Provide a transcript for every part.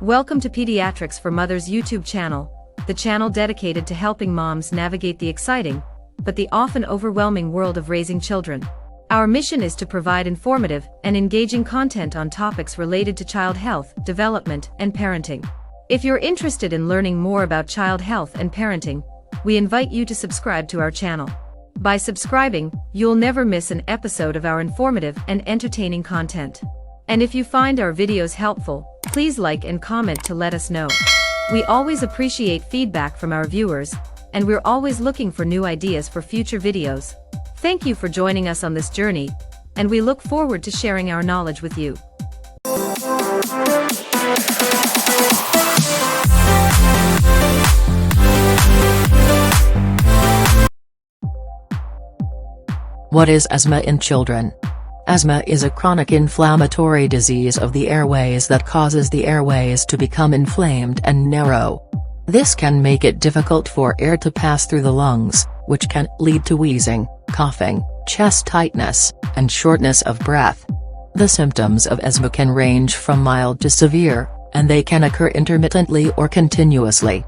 Welcome to Pediatrics for Mothers YouTube channel, the channel dedicated to helping moms navigate the exciting, but the often overwhelming world of raising children. Our mission is to provide informative and engaging content on topics related to child health, development, and parenting. If you're interested in learning more about child health and parenting, we invite you to subscribe to our channel. By subscribing, you'll never miss an episode of our informative and entertaining content. And if you find our videos helpful, please like and comment to let us know. We always appreciate feedback from our viewers, and we're always looking for new ideas for future videos. Thank you for joining us on this journey, and we look forward to sharing our knowledge with you. What is asthma in children? Asthma is a chronic inflammatory disease of the airways that causes the airways to become inflamed and narrow. This can make it difficult for air to pass through the lungs, which can lead to wheezing, coughing, chest tightness, and shortness of breath. The symptoms of asthma can range from mild to severe, and they can occur intermittently or continuously.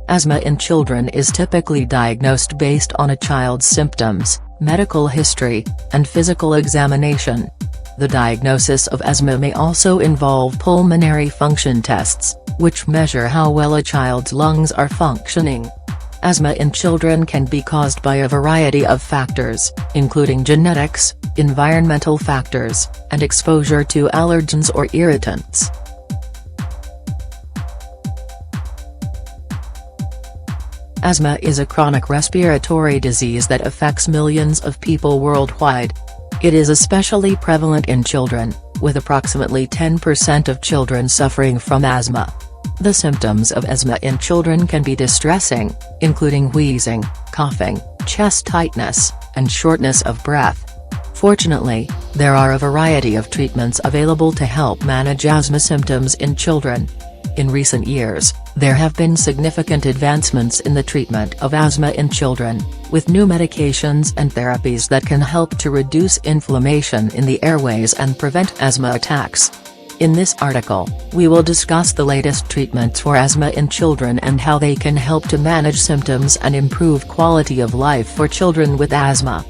Asthma in children is typically diagnosed based on a child's symptoms, medical history, and physical examination. The diagnosis of asthma may also involve pulmonary function tests, which measure how well a child's lungs are functioning. Asthma in children can be caused by a variety of factors, including genetics, environmental factors, and exposure to allergens or irritants. Asthma is a chronic respiratory disease that affects millions of people worldwide. It is especially prevalent in children, with approximately 10% of children suffering from asthma. The symptoms of asthma in children can be distressing, including wheezing, coughing, chest tightness, and shortness of breath. Fortunately, there are a variety of treatments available to help manage asthma symptoms in children. In recent years, there have been significant advancements in the treatment of asthma in children, with new medications and therapies that can help to reduce inflammation in the airways and prevent asthma attacks. In this article, we will discuss the latest treatments for asthma in children and how they can help to manage symptoms and improve quality of life for children with asthma.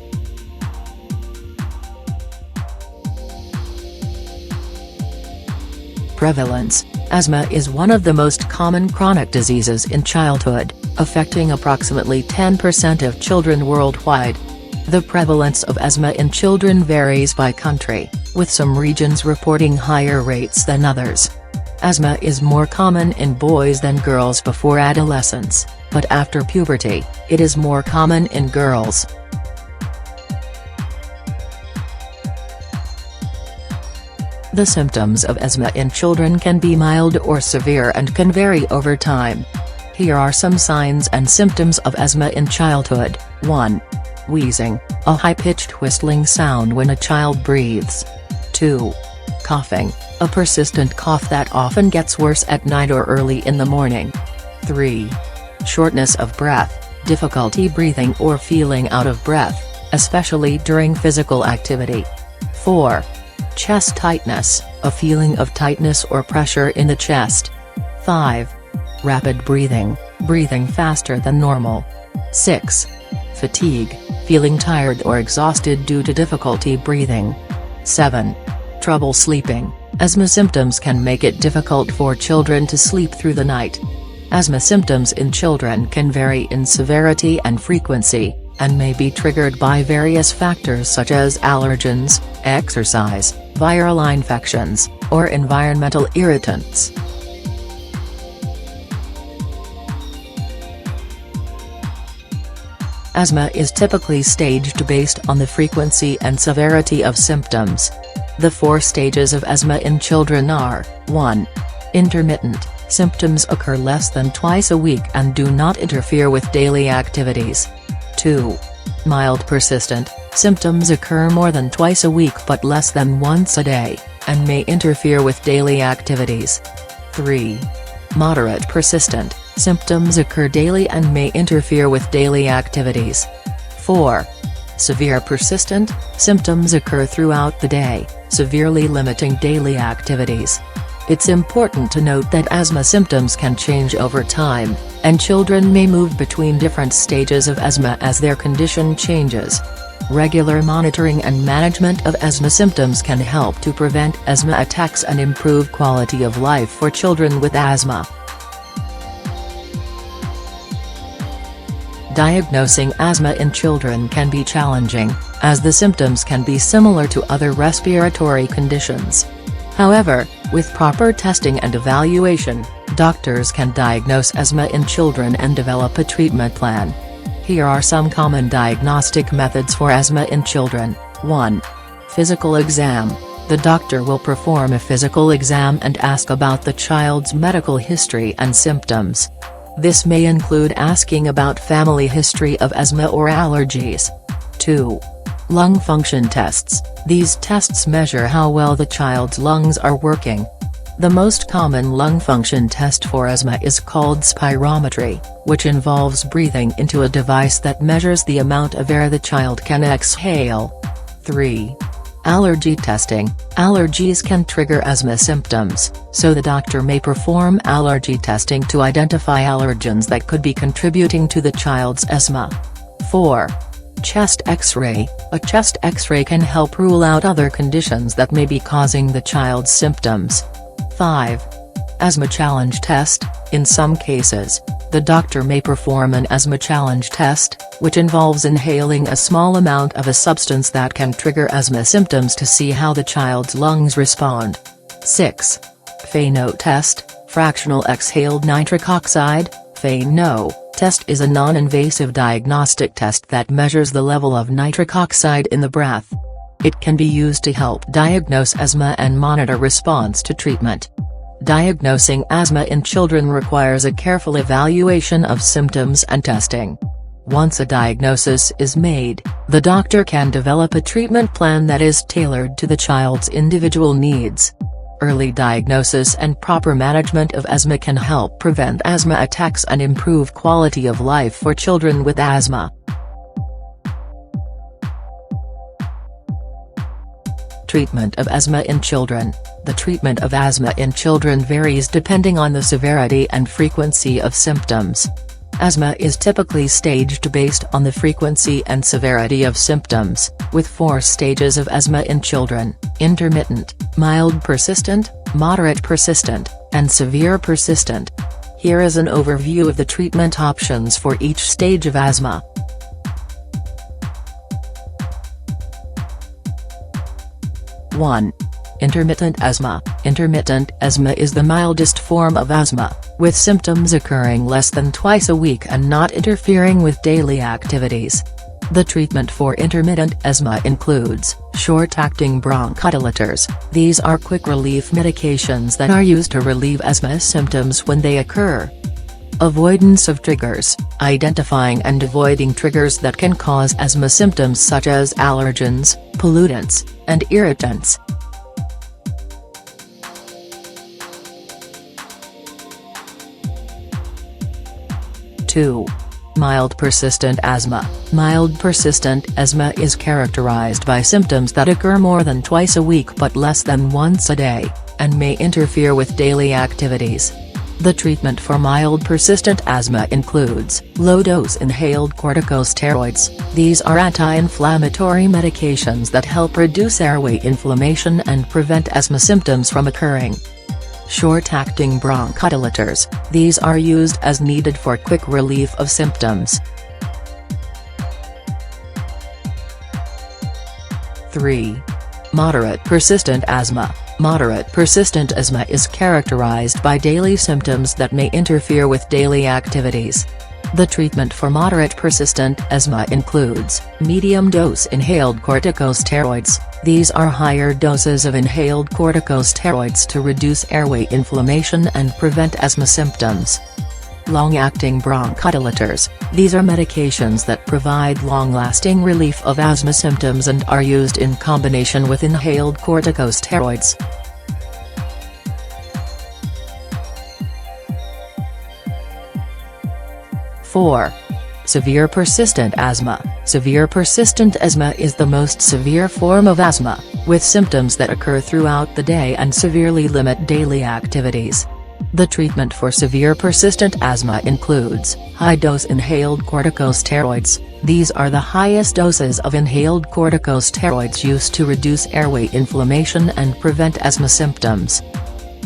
Prevalence. Asthma is one of the most common chronic diseases in childhood, affecting approximately 10% of children worldwide. The prevalence of asthma in children varies by country, with some regions reporting higher rates than others. Asthma is more common in boys than girls before adolescence, but after puberty, it is more common in girls. The symptoms of asthma in children can be mild or severe and can vary over time. Here are some signs and symptoms of asthma in childhood. 1. Wheezing, a high-pitched whistling sound when a child breathes. 2. Coughing, a persistent cough that often gets worse at night or early in the morning. 3. Shortness of breath, difficulty breathing or feeling out of breath, especially during physical activity. 4. Chest tightness, a feeling of tightness or pressure in the chest. 5. Rapid breathing, breathing faster than normal. 6. Fatigue, feeling tired or exhausted due to difficulty breathing. 7. Trouble sleeping, asthma symptoms can make it difficult for children to sleep through the night. Asthma symptoms in children can vary in severity and frequency, and may be triggered by various factors such as allergens, exercise, viral infections, or environmental irritants. Asthma is typically staged based on the frequency and severity of symptoms. The 4 stages of asthma in children are: 1. Intermittent, symptoms occur less than twice a week and do not interfere with daily activities. 2. Mild persistent, symptoms occur more than twice a week but less than once a day, and may interfere with daily activities. 3. Moderate persistent, symptoms occur daily and may interfere with daily activities. 4. Severe persistent, symptoms occur throughout the day, severely limiting daily activities. It's important to note that asthma symptoms can change over time, and children may move between different stages of asthma as their condition changes. Regular monitoring and management of asthma symptoms can help to prevent asthma attacks and improve quality of life for children with asthma. Diagnosing asthma in children can be challenging, as the symptoms can be similar to other respiratory conditions. However, with proper testing and evaluation, doctors can diagnose asthma in children and develop a treatment plan. Here are some common diagnostic methods for asthma in children. 1. Physical exam. The doctor will perform a physical exam and ask about the child's medical history and symptoms. This may include asking about family history of asthma or allergies. 2. Lung function tests. These tests measure how well the child's lungs are working. The most common lung function test for asthma is called spirometry, which involves breathing into a device that measures the amount of air the child can exhale. 3. Allergy testing. Allergies can trigger asthma symptoms, so the doctor may perform allergy testing to identify allergens that could be contributing to the child's asthma. 4. Chest X-ray. A chest X-ray can help rule out other conditions that may be causing the child's symptoms. 5. Asthma challenge test. In some cases, the doctor may perform an asthma challenge test, which involves inhaling a small amount of a substance that can trigger asthma symptoms to see how the child's lungs respond. 6. FeNO test, fractional exhaled nitric oxide. FeNO test is a non-invasive diagnostic test that measures the level of nitric oxide in the breath. It can be used to help diagnose asthma and monitor response to treatment. Diagnosing asthma in children requires a careful evaluation of symptoms and testing. Once a diagnosis is made, the doctor can develop a treatment plan that is tailored to the child's individual needs. Early diagnosis and proper management of asthma can help prevent asthma attacks and improve quality of life for children with asthma. Treatment of asthma in children. The treatment of asthma in children varies depending on the severity and frequency of symptoms. Asthma is typically staged based on the frequency and severity of symptoms, with 4 stages of asthma in children: intermittent, mild persistent, moderate persistent, and severe persistent. Here is an overview of the treatment options for each stage of asthma. 1. Intermittent asthma. Intermittent asthma is the mildest form of asthma, with symptoms occurring less than twice a week and not interfering with daily activities. The treatment for intermittent asthma includes short-acting bronchodilators. These are quick relief medications that are used to relieve asthma symptoms when they occur. Avoidance of triggers. Identifying and avoiding triggers that can cause asthma symptoms such as allergens, pollutants, and irritants. 2. Mild persistent asthma. Mild persistent asthma is characterized by symptoms that occur more than twice a week but less than once a day, and may interfere with daily activities. The treatment for mild persistent asthma includes low-dose inhaled corticosteroids. These are anti-inflammatory medications that help reduce airway inflammation and prevent asthma symptoms from occurring. Short-acting bronchodilators. These are used as needed for quick relief of symptoms. 3. Moderate persistent asthma. Moderate persistent asthma is characterized by daily symptoms that may interfere with daily activities. The treatment for moderate persistent asthma includes medium-dose inhaled corticosteroids. These are higher doses of inhaled corticosteroids to reduce airway inflammation and prevent asthma symptoms. Long-acting bronchodilators. These are medications that provide long-lasting relief of asthma symptoms and are used in combination with inhaled corticosteroids. 4. Severe persistent asthma. Severe persistent asthma is the most severe form of asthma, with symptoms that occur throughout the day and severely limit daily activities. The treatment for severe persistent asthma includes high-dose inhaled corticosteroids. These are the highest doses of inhaled corticosteroids used to reduce airway inflammation and prevent asthma symptoms.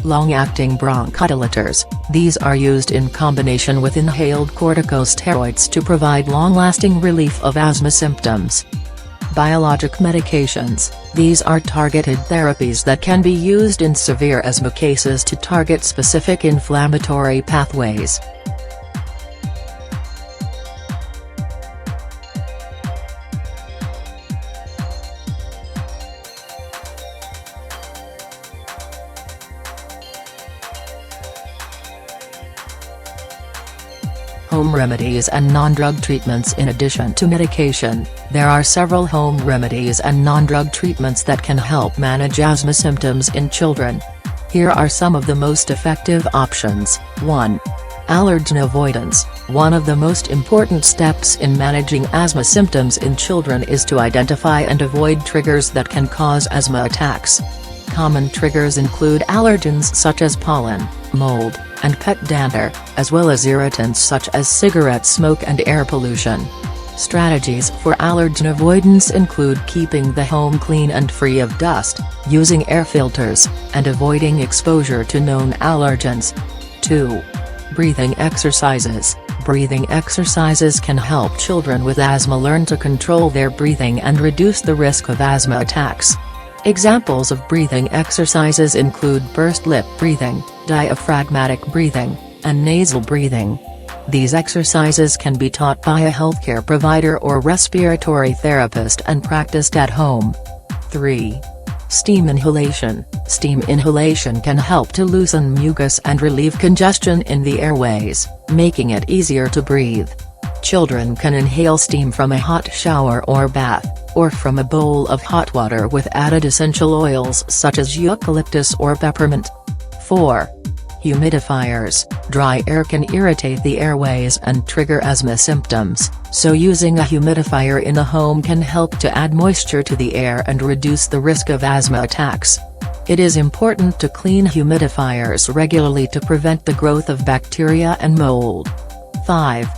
Long-acting bronchodilators. These are used in combination with inhaled corticosteroids to provide long-lasting relief of asthma symptoms. Biologic medications. These are targeted therapies that can be used in severe asthma cases to target specific inflammatory pathways. Home remedies and non-drug treatments. In addition to medication, there are several home remedies and non-drug treatments that can help manage asthma symptoms in children. Here are some of the most effective options. 1. Allergen avoidance. One of the most important steps in managing asthma symptoms in children is to identify and avoid triggers that can cause asthma attacks. Common triggers include allergens such as pollen, mold, and pet dander, as well as irritants such as cigarette smoke and air pollution. Strategies for allergen avoidance include keeping the home clean and free of dust, using air filters, and avoiding exposure to known allergens. 2. Breathing exercises. Breathing exercises can help children with asthma learn to control their breathing and reduce the risk of asthma attacks. Examples of breathing exercises include pursed lip breathing, diaphragmatic breathing, and nasal breathing. These exercises can be taught by a healthcare provider or respiratory therapist and practiced at home. 3. Steam inhalation. Steam inhalation can help to loosen mucus and relieve congestion in the airways, making it easier to breathe. Children can inhale steam from a hot shower or bath, or from a bowl of hot water with added essential oils such as eucalyptus or peppermint. 4. Humidifiers. Dry air can irritate the airways and trigger asthma symptoms, so using a humidifier in a home can help to add moisture to the air and reduce the risk of asthma attacks. It is important to clean humidifiers regularly to prevent the growth of bacteria and mold. 5.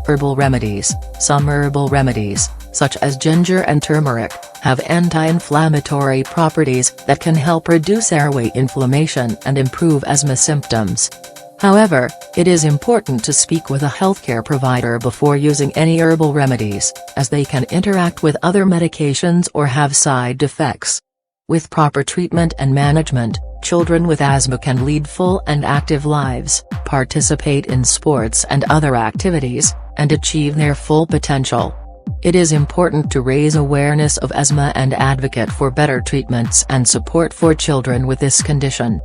Herbal remedies. Some herbal remedies, such as ginger and turmeric, have anti-inflammatory properties that can help reduce airway inflammation and improve asthma symptoms. However, it is important to speak with a healthcare provider before using any herbal remedies, as they can interact with other medications or have side effects. With proper treatment and management, children with asthma can lead full and active lives, participate in sports and other activities, and achieve their full potential. It is important to raise awareness of asthma and advocate for better treatments and support for children with this condition.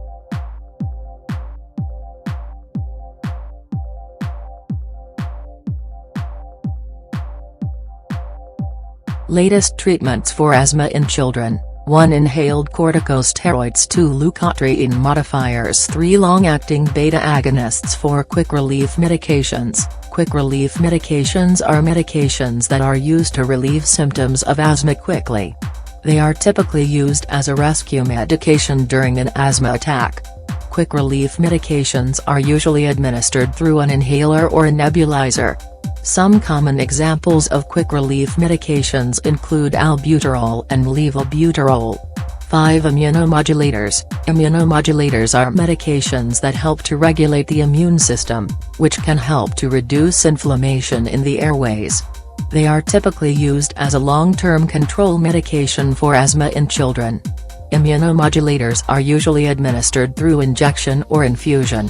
Latest treatments for asthma in children. 1. Inhaled corticosteroids. 2. Leukotriene modifiers. 3. Long-acting beta agonists. 4. Quick relief medications. Quick relief medications are medications that are used to relieve symptoms of asthma quickly. They are typically used as a rescue medication during an asthma attack. Quick relief medications are usually administered through an inhaler or a nebulizer. Some common examples of quick relief medications include albuterol and levobuterol. 5. Immunomodulators. Immunomodulators are medications that help to regulate the immune system, which can help to reduce inflammation in the airways. They are typically used as a long-term control medication for asthma in children. Immunomodulators are usually administered through injection or infusion.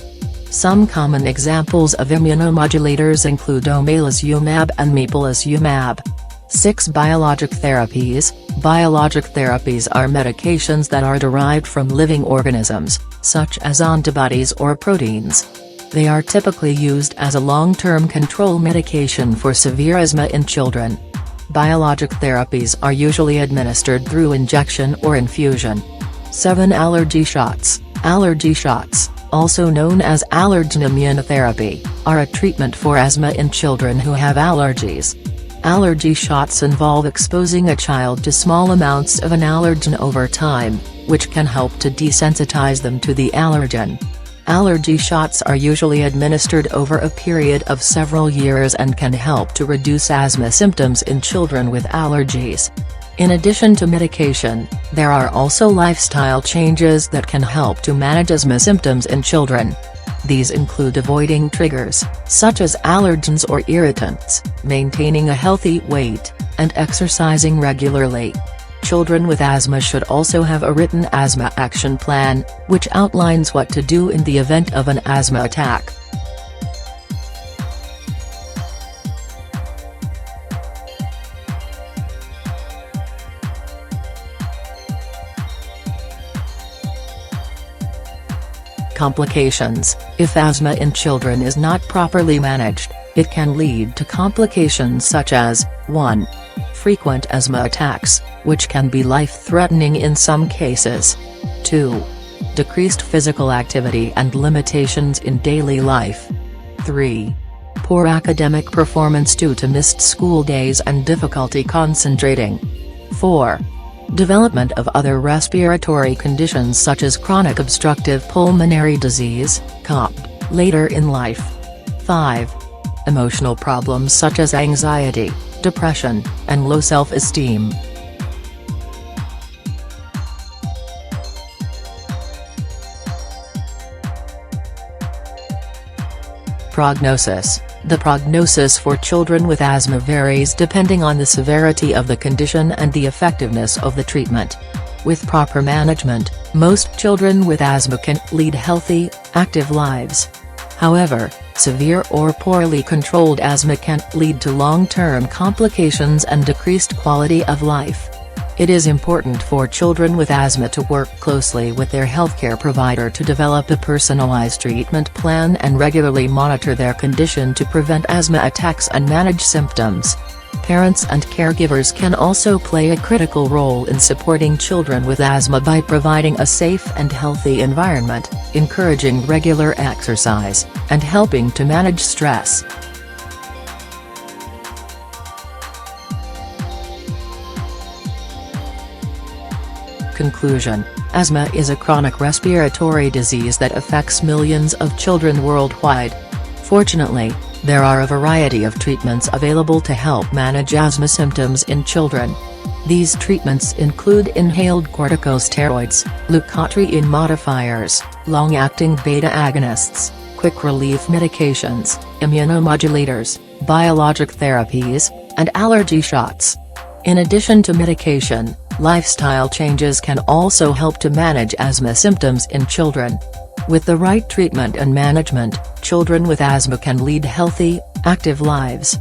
Some common examples of immunomodulators include omalizumab and mepolizumab. 6. Biologic therapies. Biologic therapies are medications that are derived from living organisms, such as antibodies or proteins. They are typically used as a long-term control medication for severe asthma in children. Biologic therapies are usually administered through injection or infusion. 7. Allergy shots. Allergy shots, also known as allergen immunotherapy, are a treatment for asthma in children who have allergies. Allergy shots involve exposing a child to small amounts of an allergen over time, which can help to desensitize them to the allergen. Allergy shots are usually administered over a period of several years and can help to reduce asthma symptoms in children with allergies. In addition to medication, there are also lifestyle changes that can help to manage asthma symptoms in children. These include avoiding triggers, such as allergens or irritants, maintaining a healthy weight, and exercising regularly. Children with asthma should also have a written asthma action plan, which outlines what to do in the event of an asthma attack. Complications. If asthma in children is not properly managed, it can lead to complications such as, 1. Frequent asthma attacks, which can be life-threatening in some cases. 2. Decreased physical activity and limitations in daily life. 3. Poor academic performance due to missed school days and difficulty concentrating. 4. Development of other respiratory conditions such as chronic obstructive pulmonary disease, COPD, later in life. 5. Emotional problems such as anxiety, depression, and low self-esteem. Prognosis. The prognosis for children with asthma varies depending on the severity of the condition and the effectiveness of the treatment. With proper management, most children with asthma can lead healthy, active lives. However, severe or poorly controlled asthma can lead to long-term complications and decreased quality of life. It is important for children with asthma to work closely with their healthcare provider to develop a personalized treatment plan and regularly monitor their condition to prevent asthma attacks and manage symptoms. Parents and caregivers can also play a critical role in supporting children with asthma by providing a safe and healthy environment, encouraging regular exercise, and helping to manage stress. Conclusion. Asthma is a chronic respiratory disease that affects millions of children worldwide. Fortunately, there are a variety of treatments available to help manage asthma symptoms in children. These treatments include inhaled corticosteroids, leukotriene modifiers, long-acting beta agonists, quick-relief medications, immunomodulators, biologic therapies, and allergy shots. In addition to medication, lifestyle changes can also help to manage asthma symptoms in children. With the right treatment and management, children with asthma can lead healthy, active lives.